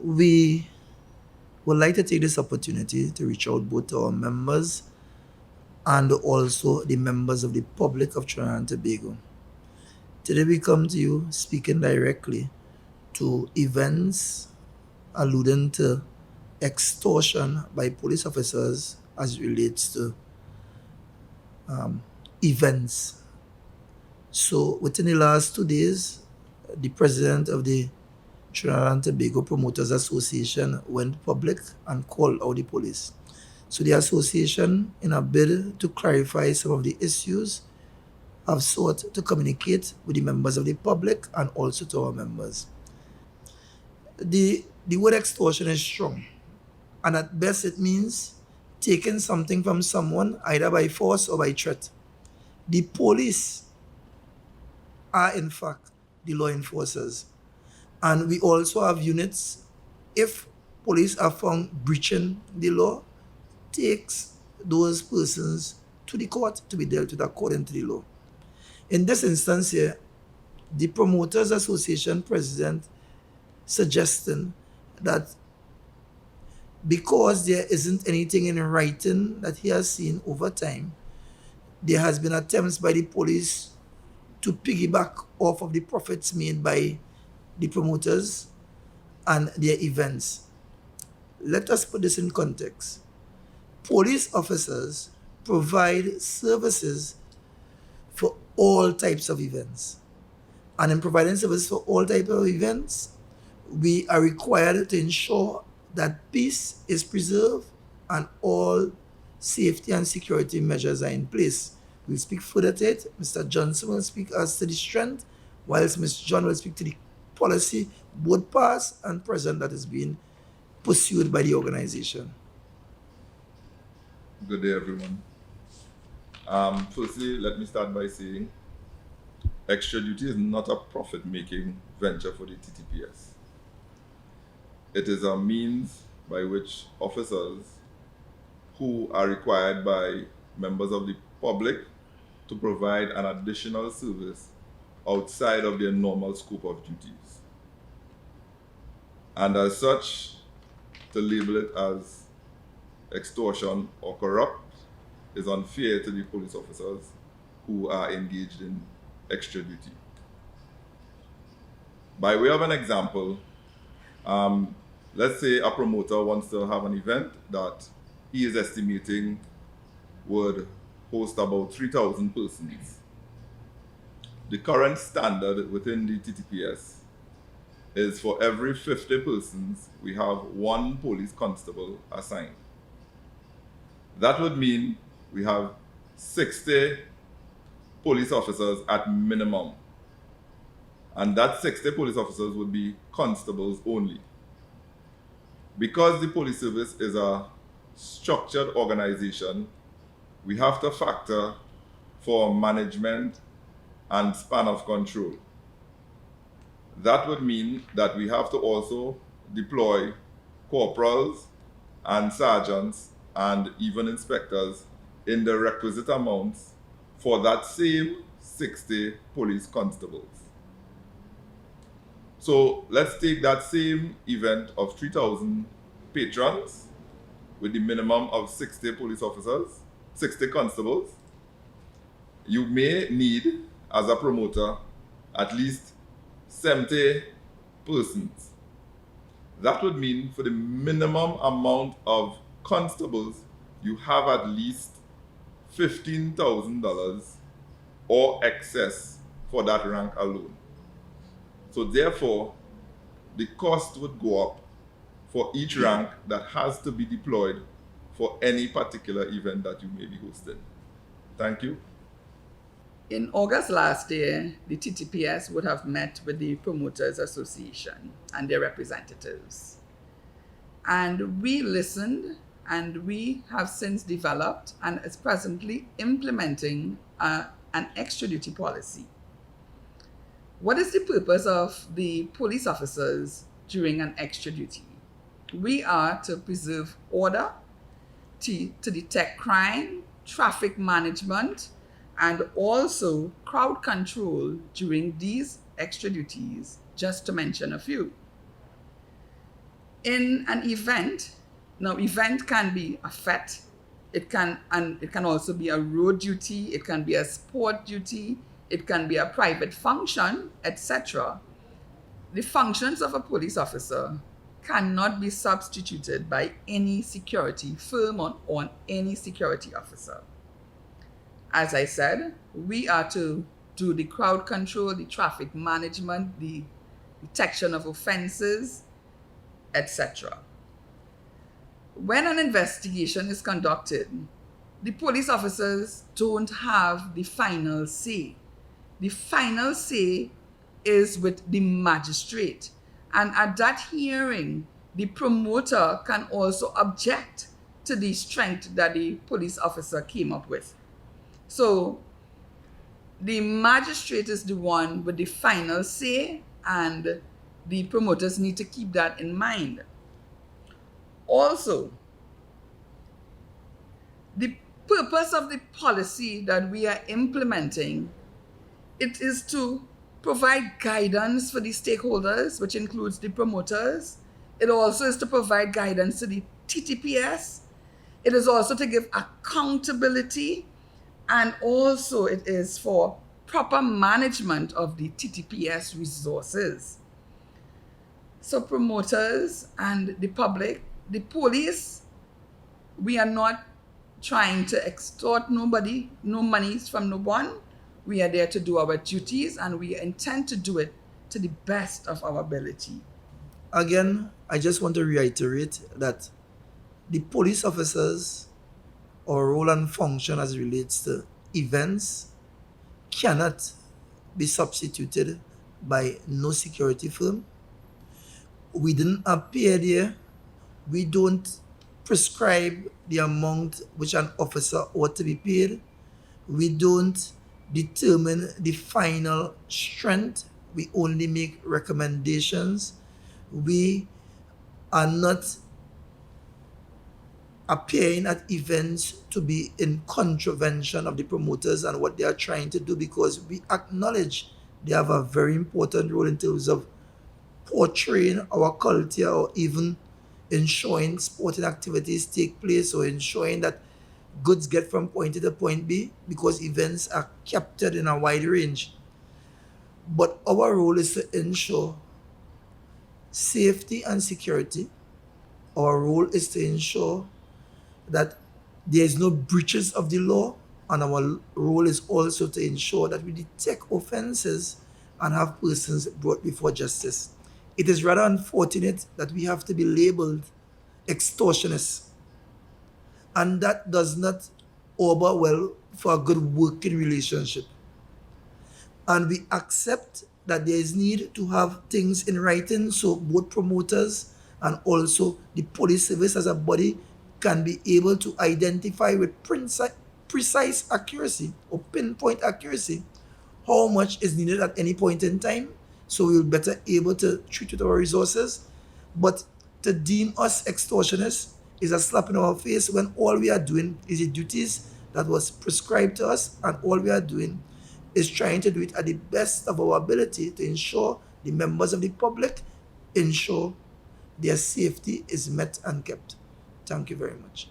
We would like to take this opportunity to reach out both to our members and also the members of the public of Trinidad and Tobago. Today we come to you speaking directly to events alluding to extortion by police officers as it relates to events. So within the last 2 days, the president of the Trinidad and Tobago Promoters Association went public and called out the police. So the association, in a bid to clarify some of the issues, have sought to communicate with the members of the public and also to our members. The word extortion is strong, and at best it means taking something from someone either by force or by threat. The police are in fact the law enforcers, and we also have units. If police are found breaching the law, takes those persons to the court to be dealt with according to the law. In this instance here, the Promoters Association president suggesting that because there isn't anything in writing that he has seen over time, there has been attempts by the police to piggyback off of the profits made by the promoters and their events. Let us put this in context. Police officers provide services for all types of events. And in providing service for all types of events, we are required to ensure that peace is preserved and all safety and security measures are in place. We'll speak further to it. Mr. Johnson will speak as to the strength, whilst Mr. John will speak to the policy, both past and present, that is being pursued by the organization. Good day, everyone. Firstly, let me start by saying extra duty is not a profit-making venture for the TTPS. It is a means by which officers who are required by members of the public to provide an additional service outside of their normal scope of duties. And as such, to label it as extortion or corrupt is unfair to the police officers who are engaged in extra duty. By way of an example, let's say a promoter wants to have an event that he is estimating would host about 3,000 persons. The current standard within the TTPS is for every 50 persons, we have one police constable assigned. That would mean we have 60 police officers at minimum. And that 60 police officers would be constables only. Because the police service is a structured organization, we have to factor for management and span of control. That would mean that we have to also deploy corporals and sergeants and even inspectors in the requisite amounts for that same 60 police constables. So let's take that same event of 3,000 patrons with the minimum of 60 police officers, 60 constables. You may need, as a promoter, at least 70 persons. That would mean for the minimum amount of constables, you have at least $15,000 or excess for that rank alone. So therefore, the cost would go up for each rank that has to be deployed for any particular event that you may be hosting. Thank you. In August last year, the TTPS would have met with the Promoters Association and their representatives. And we listened, and we have since developed and is presently implementing an extra duty policy. What is the purpose of the police officers during an extra duty? We are to preserve order, to detect crime, traffic management, and also crowd control during these extra duties, just to mention a few. in an event, now event can be a fete, it can also be a road duty, it can be a sport duty, it can be a private function, etc. The functions of a police officer cannot be substituted by any security firm or on any security officer. As I said, we are to do the crowd control, the traffic management, the detection of offenses, etc. When an investigation is conducted, the police officers don't have the final say. The final say is with the magistrate. And at that hearing, the promoter can also object to the strength that the police officer came up with. So the magistrate is the one with the final say, and the promoters need to keep that in mind. Also, the purpose of the policy that we are implementing, it is to provide guidance for the stakeholders, which includes the promoters. It also is to provide guidance to the TTPS. It is also to give accountability, and also it is for proper management of the TTPS resources. So promoters and the public, the police, we are not trying to extort nobody, no monies from no one. We are there to do our duties, and we intend to do it to the best of our ability. Again, I just want to reiterate that the police officers, our role and function as it relates to events, cannot be substituted by no security firm. We didn't appear there. We don't prescribe the amount which an officer ought to be paid. We don't determine the final strength. We only make recommendations. We are not appearing at events to be in contravention of the promoters and what they are trying to do, because we acknowledge they have a very important role in terms of portraying our culture, or even ensuring sporting activities take place, or ensuring that goods get from point A to point B, because events are captured in a wide range. But our role is to ensure safety and security. Our role is to ensure that there is no breaches of the law, and our role is also to ensure that we detect offenses and have persons brought before justice. It is rather unfortunate that we have to be labeled extortionists, and that does not augur well for a good working relationship. And we accept that there is need to have things in writing, so both promoters and also the police service as a body can be able to identify with precise accuracy or pinpoint accuracy how much is needed at any point in time, so we will better able to treat with our resources. But to deem us extortionists is a slap in our face, when all we are doing is the duties that was prescribed to us, and all we are doing is trying to do it at the best of our ability to ensure the members of the public, ensure their safety is met and kept. Thank you very much.